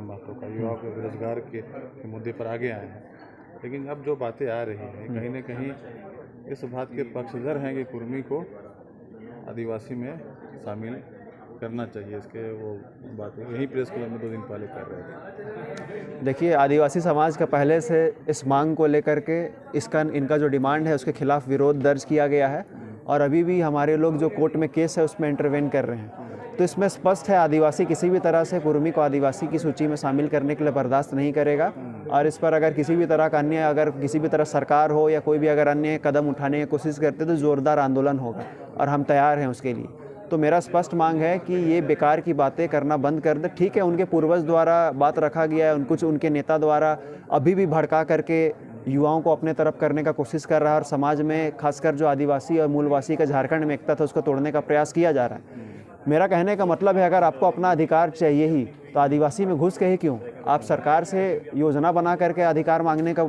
तमाम बातों का, युवाओं के बेरोजगार के मुद्दे पर आगे आए हैं। लेकिन अब जो बातें आ रही हैं कहीं ना कहीं इस बात के पक्षधर हैं कि कुर्मी को आदिवासी में शामिल करना चाहिए। इसके वो बात यही प्रेस क्लब में 2 दिन पहले कर रहे थे। देखिए, आदिवासी समाज का पहले से इस मांग को लेकर के इनका जो डिमांड है उसके खिलाफ विरोध दर्ज किया गया है और अभी भी हमारे लोग जो कोर्ट में केस है उसमें इंटरवेन कर रहे हैं। तो इसमें स्पष्ट है, आदिवासी किसी भी तरह से कुर्मी को आदिवासी की सूची में शामिल करने के लिए बर्दाश्त नहीं करेगा और इस पर अगर किसी भी तरह का अन्य, अगर किसी भी तरह सरकार हो या कोई भी अगर अन्य कदम उठाने की कोशिश करते तो ज़ोरदार आंदोलन होगा और हम तैयार हैं उसके लिए। तो मेरा स्पष्ट मांग है कि ये बेकार की बातें करना बंद कर दे। ठीक है, उनके पूर्वज द्वारा बात रखा गया है, कुछ उनके नेता द्वारा अभी भी भड़का करके युवाओं को अपने तरफ करने का कोशिश कर रहा है और समाज में खासकर जो आदिवासी और मूलवासी का झारखंड में एकता था उसको तोड़ने का प्रयास किया जा रहा है। मेरा कहने का मतलब है, अगर आपको अपना अधिकार चाहिए ही तो आदिवासी में घुस के ही क्यों, आप सरकार से योजना बना करके अधिकार मांगने का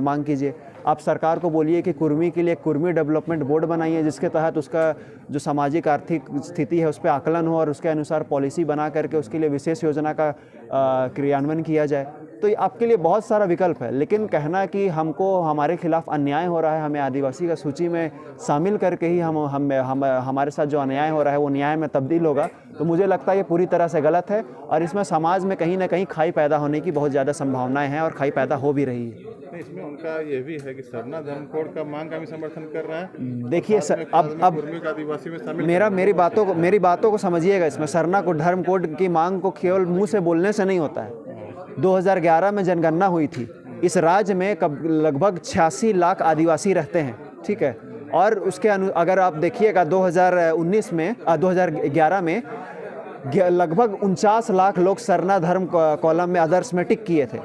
मांग कीजिए। आप सरकार को बोलिए कि कुर्मी के लिए कुर्मी डेवलपमेंट बोर्ड बनाइए जिसके तहत उसका जो सामाजिक आर्थिक स्थिति है उस पर आकलन हो और उसके अनुसार पॉलिसी बना करके उसके लिए विशेष योजना का क्रियान्वयन किया जाए। तो आपके लिए बहुत सारा विकल्प है, लेकिन कहना कि हमको हमारे खिलाफ अन्याय हो रहा है, हमें आदिवासी का सूची में शामिल करके ही हमारे साथ जो अन्याय हो रहा है वो न्याय में तब्दील होगा, तो मुझे लगता है ये पूरी तरह से गलत है और इसमें समाज में कहीं ना कहीं खाई पैदा होने की बहुत ज़्यादा संभावनाएं हैं और खाई पैदा हो भी रही है। इसमें उनका ये भी है कि सरना धर्म कोड का मांग का भी समर्थन कर रहा है। देखिए सर, अब आदिवासी में शामिल मेरी बातों को समझिएगा। इसमें सरना को धर्म कोड की मांग को केवल मुंह से बोलने से नहीं होता है। 2011 में जनगणना हुई थी। इस राज्य में लगभग 86 लाख आदिवासी रहते हैं, ठीक है, और उसके अगर आप देखिएगा 2011 में लगभग 49 लाख लोग सरना धर्म कॉलम में अदर्स में टिक किए थे।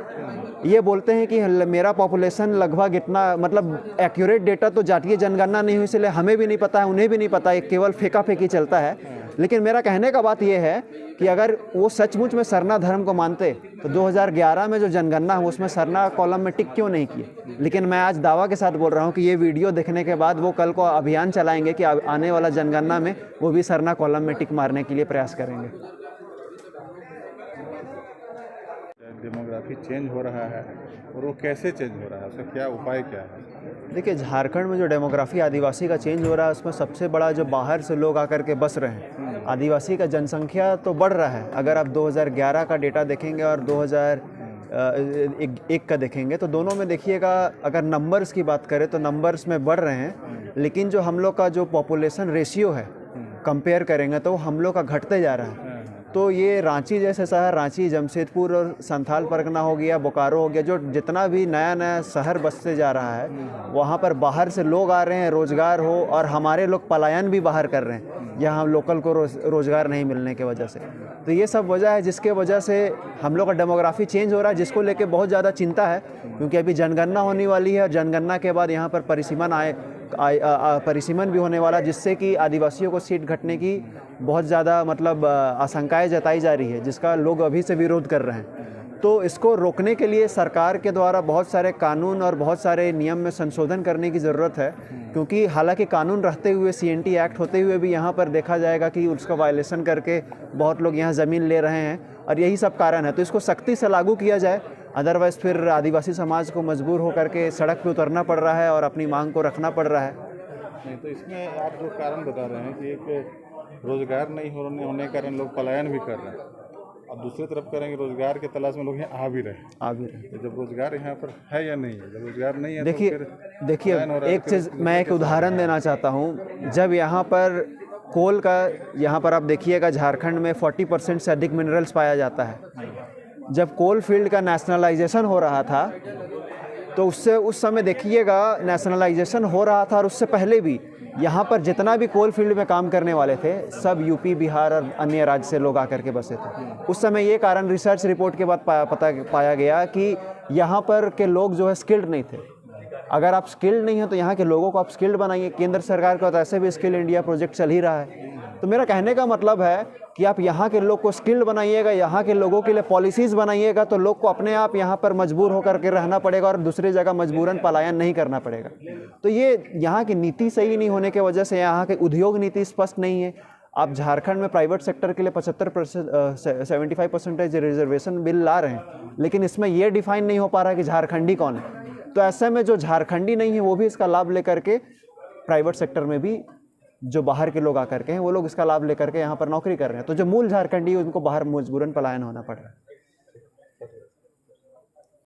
ये बोलते हैं कि मेरा पॉपुलेशन लगभग इतना, मतलब एक्यूरेट डेटा तो जातीय जनगणना नहीं हुई इसलिए हमें भी नहीं पता है, उन्हें भी नहीं पता है, केवल फेंका फेंकी चलता है। लेकिन मेरा कहने का बात यह है कि अगर वो सचमुच में सरना धर्म को मानते तो 2011 में जो जनगणना है उसमें सरना कॉलम में टिक क्यों नहीं किए। लेकिन मैं आज दावा के साथ बोल रहा हूँ कि ये वीडियो देखने के बाद वो कल को अभियान चलाएंगे कि आने वाला जनगणना में वो भी सरना कॉलम में टिक मारने के लिए प्रयास करेंगे। डेमोग्राफी चेंज हो रहा है और वो कैसे चेंज हो रहा है, उसका क्या उपाय क्या है? देखिए, झारखंड में जो डेमोग्राफी आदिवासी का चेंज हो रहा है उसमें सबसे बड़ा जो बाहर से लोग आकर के बस रहे हैं। आदिवासी का जनसंख्या तो बढ़ रहा है। अगर आप 2011 का डेटा देखेंगे और 2001 का देखेंगे तो दोनों में देखिएगा, अगर नंबर्स की बात करें तो नंबर्स में बढ़ रहे हैं, लेकिन जो हम लोग का जो पॉपुलेशन रेशियो है कंपेयर करेंगे तो हम लोग का घटते जा रहा है। तो ये रांची जैसे शहर, रांची, जमशेदपुर और संथाल परगना हो गया, बोकारो हो गया, जो जितना भी नया नया शहर बसते जा रहा है वहाँ पर बाहर से लोग आ रहे हैं, रोज़गार हो, और हमारे लोग पलायन भी बाहर कर रहे हैं यहाँ लोकल को रोज़गार नहीं मिलने की वजह से। तो ये सब वजह है जिसके वजह से हम लोग का डेमोग्राफी चेंज हो रहा है, जिसको लेके बहुत ज़्यादा चिंता है क्योंकि अभी जनगणना होने वाली है और जनगणना के बाद यहाँ पर परिसीमन भी होने वाला, जिससे कि आदिवासियों को सीट घटने की बहुत ज़्यादा मतलब आशंकाएं जताई जा रही है, जिसका लोग अभी से विरोध कर रहे हैं। तो इसको रोकने के लिए सरकार के द्वारा बहुत सारे कानून और बहुत सारे नियम में संशोधन करने की ज़रूरत है, क्योंकि हालांकि कानून रहते हुए, CNT एक्ट होते हुए भी यहाँ पर देखा जाएगा कि उसका वायलेशन करके बहुत लोग यहाँ ज़मीन ले रहे हैं और यही सब कारण है। तो इसको सख्ती से लागू किया जाए, अदरवाइज़ फिर आदिवासी समाज को मजबूर होकर के सड़क पे उतरना पड़ रहा है और अपनी मांग को रखना पड़ रहा है। नहीं, तो इसमें आप जो कारण बता रहे हैं कि एक रोज़गार नहीं होने के कारण लोग पलायन भी कर रहे हैं, अब दूसरी तरफ करेंगे रोज़गार के तलाश में लोग यहाँ आ भी रहे हैं। तो जब रोज़गार यहाँ पर है या नहीं है, जब रोज़गार नहीं है देखिए एक चीज़ मैं एक उदाहरण देना चाहता हूँ। जब यहाँ पर कोल का, यहाँ पर आप देखिएगा झारखंड में 40% से अधिक मिनरल्स पाया जाता है। जब कोल फील्ड का नेशनलाइजेशन हो रहा था तो उस समय देखिएगा नेशनलाइजेशन हो रहा था और उससे पहले भी यहाँ पर जितना भी कोल फील्ड में काम करने वाले थे सब यूपी, बिहार और अन्य राज्य से लोग आकर के बसे थे। उस समय ये कारण रिसर्च रिपोर्ट के बाद पाया गया कि यहाँ पर के लोग जो है स्किल्ड नहीं थे। अगर आप स्किल्ड नहीं हैं तो यहाँ के लोगों को आप स्किल्ड बनाइए। केंद्र सरकार का तो ऐसे भी स्किल इंडिया प्रोजेक्ट चल ही रहा है। तो मेरा कहने का मतलब है कि आप यहाँ के लोग को स्किल्ड बनाइएगा, यहाँ के लोगों के लिए पॉलिसीज़ बनाइएगा, तो लोग को अपने आप यहाँ पर मजबूर होकर के रहना पड़ेगा और दूसरी जगह मजबूरन पलायन नहीं करना पड़ेगा। तो ये यहाँ की नीति सही नहीं होने की वजह से, यहाँ की उद्योग नीति स्पष्ट नहीं है। आप झारखंड में प्राइवेट सेक्टर के लिए 75% रिजर्वेशन बिल ला रहे हैं, लेकिन इसमें ये डिफाइन नहीं हो पा रहा है कि झारखंडी कौन है। तो ऐसे में जो झारखंडी नहीं है वो भी इसका लाभ लेकर के प्राइवेट सेक्टर में भी जो बाहर के लोग आकर के हैं वो लोग इसका लाभ लेकर के यहाँ पर नौकरी कर रहे हैं। तो जो मूल झारखंडी है उनको बाहर मजबूरन पलायन होना पड़ रहा है।